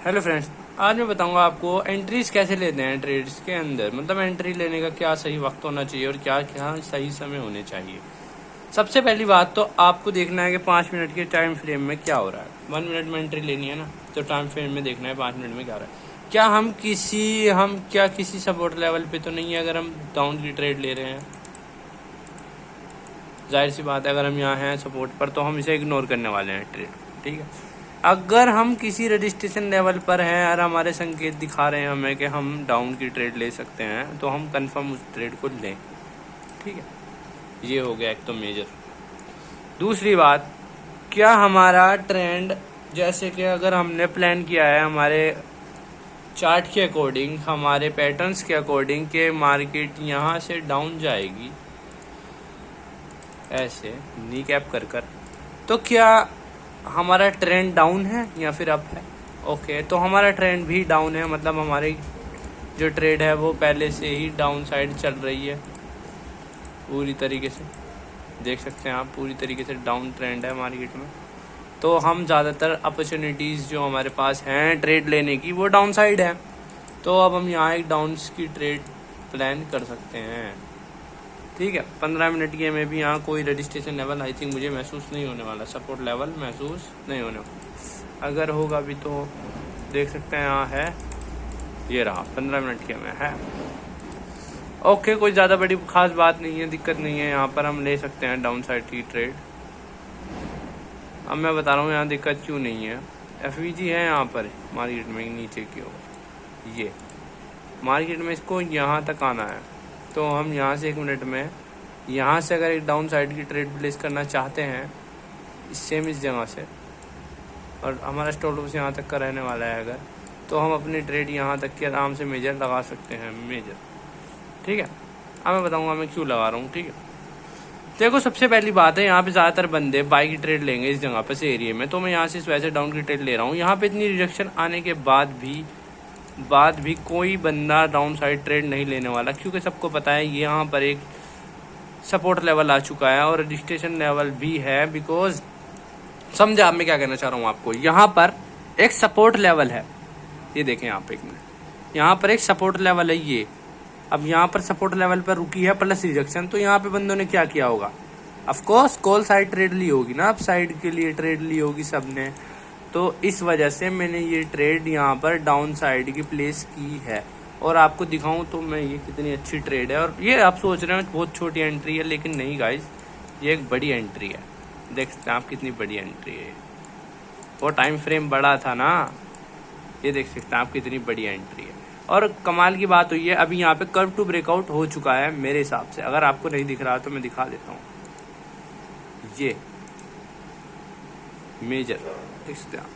Hello friends, आज मैं बताऊंगा आपको एंट्रीज कैसे लेते हैं ट्रेड्स के अंदर। मतलब एंट्री लेने का क्या सही वक्त होना चाहिए और क्या क्या सही समय होने चाहिए। सबसे पहली बात तो आपको देखना है कि 5 मिनट के टाइम फ्रेम में क्या हो रहा है। 1 मिनट में एंट्री लेनी है ना, तो टाइम फ्रेम में देखना है 5 मिनट में क्या हो रहा है। क्या हम किसी सपोर्ट लेवल पे तो नहीं है अगर हम डाउन की ट्रेड ले रहे हैं। जाहिर सी बात है, अगर हम यहाँ हैं सपोर्ट पर तो हम इसे इग्नोर करने वाले हैं ट्रेड। ठीक है, अगर हम किसी रजिस्ट्रेशन लेवल पर हैं और हमारे संकेत दिखा रहे हैं हमें कि हम डाउन की ट्रेड ले सकते हैं, तो हम कंफर्म उस ट्रेड को लें। ठीक है, ये हो गया एक तो मेजर। दूसरी बात, क्या हमारा ट्रेंड, जैसे कि अगर हमने प्लान किया है हमारे चार्ट के अकॉर्डिंग, हमारे पैटर्न्स के अकॉर्डिंग कि मार्केट यहाँ से डाउन जाएगी ऐसे नी कैप कर, तो क्या हमारा ट्रेंड डाउन है या फिर अप है। ओके, तो हमारा ट्रेंड भी डाउन है, मतलब हमारी जो ट्रेड है वो पहले से ही डाउन साइड चल रही है पूरी तरीके से। देख सकते हैं आप, पूरी तरीके से डाउन ट्रेंड है मार्केट में। तो हम ज़्यादातर अपॉर्चुनिटीज़ जो हमारे पास हैं ट्रेड लेने की वो डाउन साइड है। तो अब हम यहाँ एक डाउन की ट्रेड प्लान कर सकते हैं। ठीक है, 15 मिनट के में भी यहाँ कोई रजिस्ट्रेशन लेवल आई थिंक मुझे महसूस नहीं होने वाला, सपोर्ट लेवल महसूस नहीं होने वाला। अगर होगा भी तो देख सकते हैं यहाँ है, ये रहा 15 मिनट के में है। ओके, कोई ज़्यादा बड़ी खास बात नहीं है, दिक्कत नहीं है, यहाँ पर हम ले सकते हैं डाउन साइड की ट्रेड। अब मैं बता रहा हूँ यहाँ दिक्कत क्यों नहीं है। एफवीजी है यहाँ पर मार्केट में नीचे की ओर, ये मार्केट में इसको यहाँ तक आना है, तो हम यहाँ से 1 मिनट में यहाँ से अगर एक डाउन साइड की ट्रेड प्लेस करना चाहते हैं सेम इस जगह से, और हमारा स्टॉप लॉस यहाँ तक का रहने वाला है अगर, तो हम अपनी ट्रेड यहाँ तक के आराम से मेजर लगा सकते हैं, मेजर। ठीक है, अब मैं बताऊँगा मैं क्यों लगा रहा हूँ। ठीक है, देखो सबसे पहली बात है, यहाँ पे ज़्यादातर बंदे बाई की ट्रेड लेंगे इस जगह पर से एरिया में, तो मैं यहाँ से इस वैसे डाउन की ट्रेड ले रहा हूँ। यहाँ पे इतनी रिजेक्शन आने के बाद भी कोई बंदा डाउन साइड ट्रेड नहीं लेने वाला, क्योंकि सबको पता है यहाँ पर एक सपोर्ट लेवल आ चुका है और रजिस्ट्रेशन लेवल भी है। बिकॉज समझे आप मैं क्या कहना चाह रहा हूँ आपको, यहाँ पर एक सपोर्ट लेवल है, ये देखें आप 1 मिनट, यहाँ पर एक सपोर्ट लेवल है ये। अब यहाँ पर सपोर्ट लेवल पर रुकी है प्लस रिजेक्शन, तो यहाँ पे बंदों ने क्या किया होगा, ऑफकोर्स कॉल साइड ट्रेड ली होगी ना, अप साइड के लिए ट्रेड ली होगी सबने। तो इस वजह से मैंने ये ट्रेड यहाँ पर डाउन साइड की प्लेस की है। और आपको दिखाऊं तो मैं ये कितनी अच्छी ट्रेड है, और ये आप सोच रहे हैं बहुत छोटी एंट्री है, लेकिन नहीं गाइस, ये एक बड़ी एंट्री है। देख सकते हैं आप कितनी बड़ी एंट्री है, वो टाइम फ्रेम बड़ा था ना, ये देख सकते हैं आप कितनी बड़ी एंट्री है। और कमाल की बात हुई है, अभी यहाँ पे कर्व टू ब्रेकआउट हो चुका है मेरे हिसाब से। अगर आपको नहीं दिख रहा तो मैं दिखा देता हूँ, ये मेजर देख सकते हैं आप,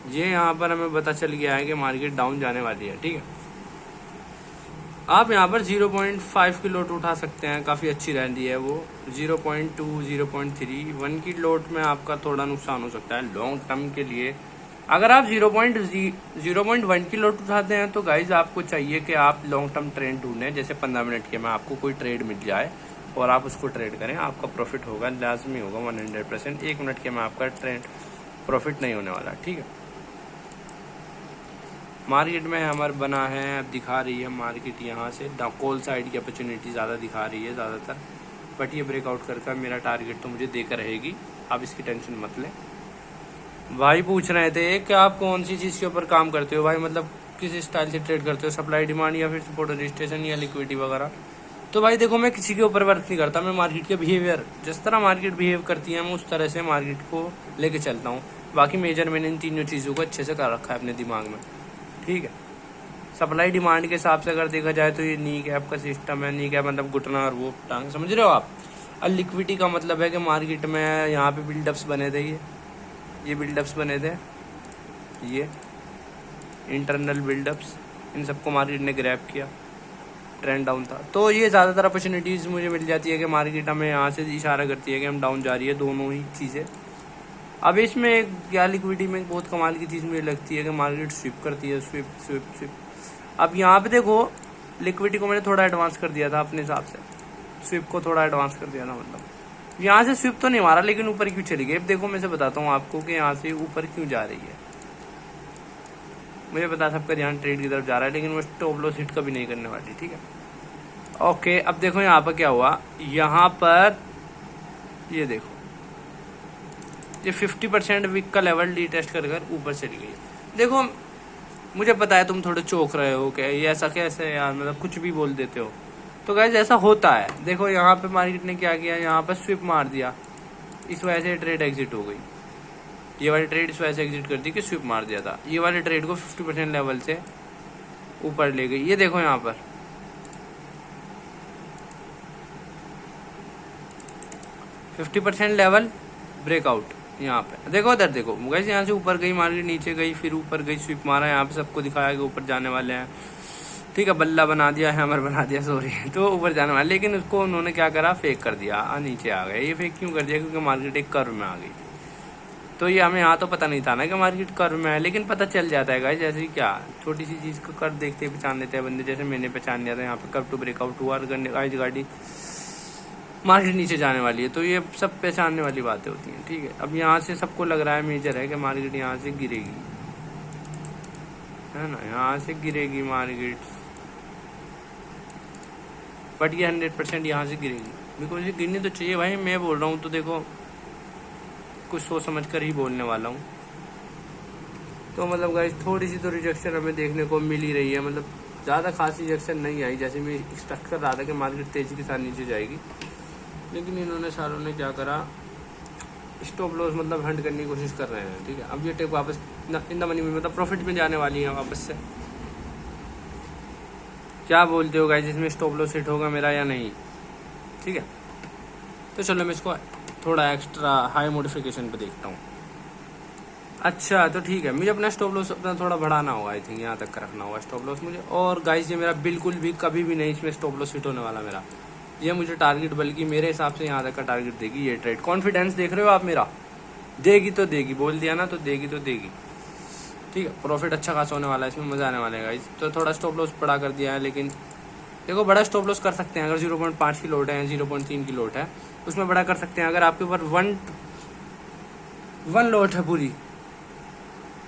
ये यहाँ पर हमें पता चल गया है कि मार्केट डाउन जाने वाली है। ठीक है, आप यहाँ पर 0.5 की लोट उठा सकते हैं, काफ़ी अच्छी रैली है वो। 0.2, 0.3, 1 की लोट में आपका थोड़ा नुकसान हो सकता है लॉन्ग टर्म के लिए। अगर आप 0.1 की लोट उठाते हैं तो गाइज आपको चाहिए कि आप लॉन्ग टर्म ट्रेंड ढूंढें, जैसे 15 मिनट के में आपको कोई ट्रेड मिल जाए और आप उसको ट्रेड करें, आपका प्रॉफिट होगा, लाजमी होगा 100%। 1 मिनट के में आपका ट्रेंड प्रॉफिट नहीं होने वाला। ठीक है, मार्केट में हमारा बना है, अब दिखा रही है मार्केट यहाँ से कॉल साइड की अपॉर्चुनिटी ज़्यादा दिखा रही है ज़्यादातर, बट ये ब्रेकआउट करके मेरा टारगेट तो मुझे देकर रहेगी, आप इसकी टेंशन मत लें। भाई पूछ रहे थे कि आप कौन सी चीज़ के ऊपर काम करते हो भाई, मतलब किस स्टाइल से ट्रेड करते हो, सप्लाई डिमांड या फिर सपोर्ट रजिस्ट्रेशन या लिक्विडिटी वगैरह। तो भाई देखो, मैं किसी के ऊपर वर्क नहीं करता, मैं मार्केट के बिहेवियर, जिस तरह मार्केट बिहेव करती है मैं उस तरह से मार्केट को लेके चलता हूँ। बाकी मेजर मैंने इन तीनों चीज़ों को अच्छे से कर रखा है अपने दिमाग में। ठीक है, सप्लाई डिमांड के हिसाब से अगर देखा जाए तो ये नी कैप का सिस्टम है। नी कैप मतलब घुटना और वो टांग, समझ रहे हो आप। और लिक्विडिटी का मतलब है कि मार्केट में यहाँ पे बिल्डअप्स बने थे, ये बिल्डअप्स बने थे, ये इंटरनल बिल्डअप्स, इन सबको मार्केट ने ग्रैब किया, ट्रेंड डाउन था। तो ये ज़्यादातर अपॉर्चुनिटीज़ मुझे मिल जाती है कि मार्केट हमें यहाँ से इशारा करती है कि हम डाउन जा रही है, दोनों ही चीज़ें। अब इसमें क्या लिक्विडिटी में बहुत कमाल की चीज़ मुझे लगती है कि मार्केट स्विप करती है, स्विप। अब यहाँ पे देखो, लिक्विडिटी को मैंने थोड़ा एडवांस कर दिया था अपने हिसाब से, स्विप को थोड़ा एडवांस कर दिया था, मतलब यहाँ से स्विप तो नहीं मारा लेकिन ऊपर क्यों चली गई। अब देखो मैं से बताता हूँ आपको कि यहाँ से ऊपर क्यों जा रही है। मुझे पता सबका ध्यान ट्रेड की तरफ जा रहा है लेकिन वो स्टॉप लॉस हिट कभी नहीं करने वाली, ठीक है। ओके, अब देखो यहाँ पर क्या हुआ। यहाँ पर ये देखो ये 50% वीक का लेवल डी टेस्ट कर ऊपर चली गई। देखो मुझे पता है तुम थोड़े चौंक रहे हो क्या ये ऐसा कैसे यार, मतलब कुछ भी बोल देते हो। तो गाइस ऐसा होता है। देखो यहाँ पे मार्केट ने क्या किया, यहाँ पर स्विप मार दिया, इस वजह से ट्रेड एग्जिट हो गई। ये वाली ट्रेड इस वजह से एग्जिट कर दी कि स्विप मार दिया था। ये वाले ट्रेड को 50% लेवल से ऊपर ले गई। ये देखो यहाँ पर 50% लेवल ब्रेकआउट। यहाँ पे देखो, इधर देखो गाइस, यहाँ से ऊपर गई मार्केट, नीचे गई, फिर ऊपर गई, स्विप मारा। यहाँ पे सबको दिखाया कि ऊपर जाने वाले हैं, ठीक है, बल्ला बना दिया, हैमर बना दिया, सॉरी, तो ऊपर जाने वाले। लेकिन उसको उन्होंने क्या करा, फेक कर दिया, नीचे आ गए। ये फेक क्यों कर दिया, क्योंकि मार्केट एक कर्व में आ गई। तो ये हमें यहाँ तो पता नहीं था ना कि मार्केट कर्व में है, लेकिन पता चल जाता है गाइस। जैसे क्या छोटी सी चीज को कर्व देखते पहचान लेते हैं बंदे, जैसे मैंने पहचान लिया था। यहाँ पे कर्व टू ब्रेकआउट हुआ और गाड़ी मार्केट नीचे जाने वाली है। तो ये सब पहचानने वाली बातें होती हैं, ठीक है। अब यहाँ से सबको लग रहा है मेजर है कि मार्केट यहाँ से गिरेगी, है ना, यहाँ से गिरेगी मार्केट, बट ये 100% यहाँ से गिरेगी। बिकॉज ये गिरनी तो चाहिए भाई, मैं बोल रहा हूँ तो देखो कुछ सोच समझ कर ही बोलने वाला हूँ। तो मतलब गाइस थोड़ी सी तो रिजेक्शन हमें देखने को मिल ही रही है, मतलब ज़्यादा खास रिजेक्शन नहीं आई जैसे मैं एक्सपेक्ट कर रहा था कि मार्केट तेजी के साथ नीचे जाएगी। लेकिन इन्होंने सारों ने क्या करा, स्टॉप लॉस मतलब हंट करने की कोशिश कर रहे हैं, ठीक है। अब ये टेक वापस इन द मनी में, मतलब प्रॉफिट में जाने वाली है वापस से। क्या बोलते हो गाइस, इसमें स्टॉप लॉस हिट होगा मेरा या नहीं, ठीक है। तो चलो मैं इसको थोड़ा एक्स्ट्रा हाई मॉडिफिकेशन पे देखता हूँ। अच्छा तो ठीक है, मुझे अपना स्टॉप लॉस अपना थोड़ा बढ़ाना होगा, आई थिंक यहाँ तक का रखना होगा स्टॉप लॉस मुझे। और गाइस ये मेरा बिल्कुल भी कभी भी नहीं इसमें स्टॉप लॉस हिट होने वाला मेरा, ये मुझे टारगेट, बल्कि मेरे हिसाब से यहाँ तक का टारगेट देगी ये ट्रेड। कॉन्फिडेंस देख रहे हो आप मेरा, देगी तो देगी, बोल दिया ना, तो देगी तो देगी, ठीक है। प्रॉफिट अच्छा खासा होने वाला है इसमें, मजा आने वाला है गाइस। तो थोड़ा स्टॉप लॉस बड़ा कर दिया है, लेकिन देखो बड़ा स्टॉप लॉस कर सकते हैं अगर 0.5 की लोट है, 0.3 की लोट है, उसमें बड़ा कर सकते हैं। अगर आपके ऊपर वन लोट है पूरी,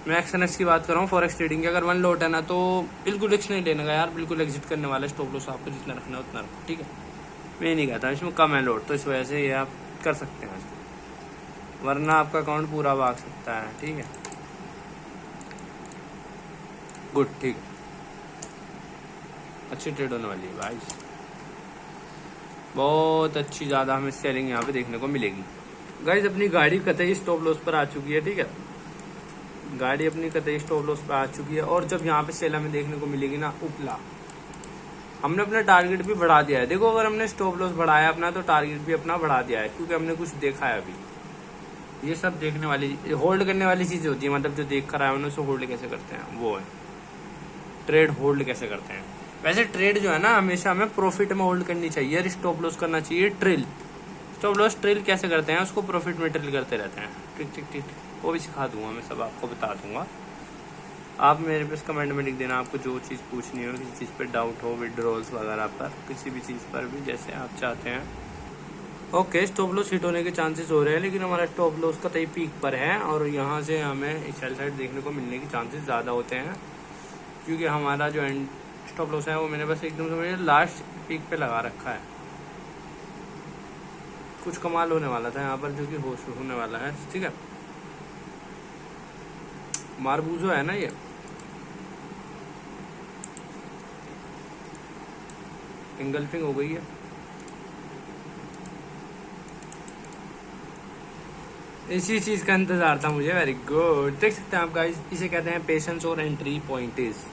मैं एक्सएनएक्स की बात कर रहा हूँ, फॉरेक्स ट्रेडिंग की, अगर 1 लोट है ना तो बिल्कुल रिस्क नहीं लेने का यार, बिल्कुल एग्जिट करने वाला है। स्टॉप लॉस आपको जितना रखना है उतना रखो, ठीक है। मैं नहीं कहता इसमें कम है लोट, तो इस वजह से ये आप कर सकते हैं, वरना आपका अकाउंट पूरा भाग सकता है, ठीक है। गुड, ठीक है, अच्छी ट्रेड होने वाली है भाई, बहुत अच्छी, ज़्यादा हमें सेलिंग यहाँ पे देखने को मिलेगी। गाइस अपनी गाड़ी कतई स्टॉप लॉस पर आ चुकी है, ठीक है, गाड़ी अपनी कतई स्टॉप लॉस पर आ चुकी है। और जब यहाँ पे सेल हमें देखने को मिलेगी ना उपला, हमने अपना टारगेट भी बढ़ा दिया है। देखो अगर हमने स्टॉप लॉस बढ़ाया अपना तो टारगेट भी अपना बढ़ा दिया है, क्योंकि हमने कुछ देखा है अभी। ये सब देखने वाली, होल्ड करने वाली चीजें होती है, मतलब जो देख कर आए उन्हें उसको होल्ड कैसे करते हैं, वो है ट्रेड होल्ड कैसे करते हैं। वैसे ट्रेड जो है ना हमेशा हमें प्रॉफिट में होल्ड करनी चाहिए, स्टॉप लॉस करना चाहिए ट्रिल। स्टॉप लॉस ट्रिल कैसे करते हैं, उसको प्रॉफिट में ट्रिल करते रहते हैं, ठीक ठीक ठीक, वो भी सिखा दूंगा मैं, सब आपको बता दूंगा। आप मेरे पास कमेंट में लिख देना आपको जो चीज़ पूछनी हो, किसी चीज़ पे डाउट हो, विड्रॉल्स वगैरह पर, किसी भी चीज़ पर भी, जैसे आप चाहते हैं। ओके, स्टॉप लॉस हिट होने के चांसेस हो रहे हैं, लेकिन हमारा स्टॉप लॉस का तय पीक पर है और यहाँ से हमें सेल साइड देखने को मिलने के चांसेस ज़्यादा होते हैं, क्योंकि हमारा जो एंड स्टॉप लॉस है वो मैंने बस एकदम समझिए लास्ट पीक पे लगा रखा है। कुछ कमाल होने वाला था यहाँ पर जो कि होने वाला है, ठीक है। मारबूजो है ना ये, इंगल्फिंग हो गई है। इसी चीज का इंतजार था मुझे, वेरी गुड। देख सकते हैं आप गाइस, इसे कहते हैं पेशेंस और एंट्री पॉइंट इज,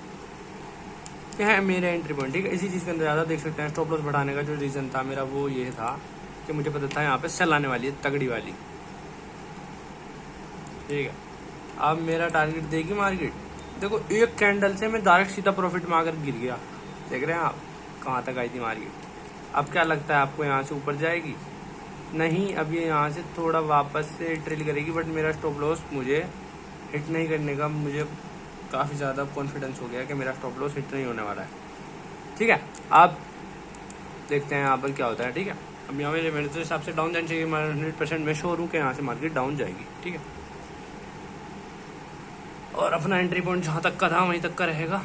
ये है मेरे एंट्री पॉइंट, ठीक है। इसी चीज का इंतजार था, देख सकते हैं स्टॉप लॉस बढ़ाने का जो रीजन था मेरा वो ये था कि मुझे पता था यहाँ पे सेल आने वाली है तगड़ी वाली, ठीक है। अब मेरा टारगेट देगी मार्केट, देखो एक कैंडल से मैं डायरेक्ट सीधा प्रॉफिट में आकर गिर गया, देख रहे हैं आप कहाँ तक आई थी मार्केट। अब क्या लगता है आपको यहाँ से ऊपर जाएगी? नहीं, अब ये यहाँ से थोड़ा वापस से ट्रेल करेगी, बट मेरा स्टॉप लॉस मुझे हिट नहीं करने का, मुझे काफ़ी ज़्यादा कॉन्फिडेंस हो गया कि मेरा स्टॉप लॉस हिट नहीं होने वाला है, ठीक है। आप देखते हैं यहाँ पर क्या होता है, ठीक है। अब यहाँ मेरे तो हिसाब से डाउन जाना चाहिए, मैं 100% मैं श्योर हूँ कि यहाँ से मार्केट डाउन जाएगी। ठीक है, और अपना एंट्री पॉइंट जहाँ तक का था वहीं तक का रहेगा।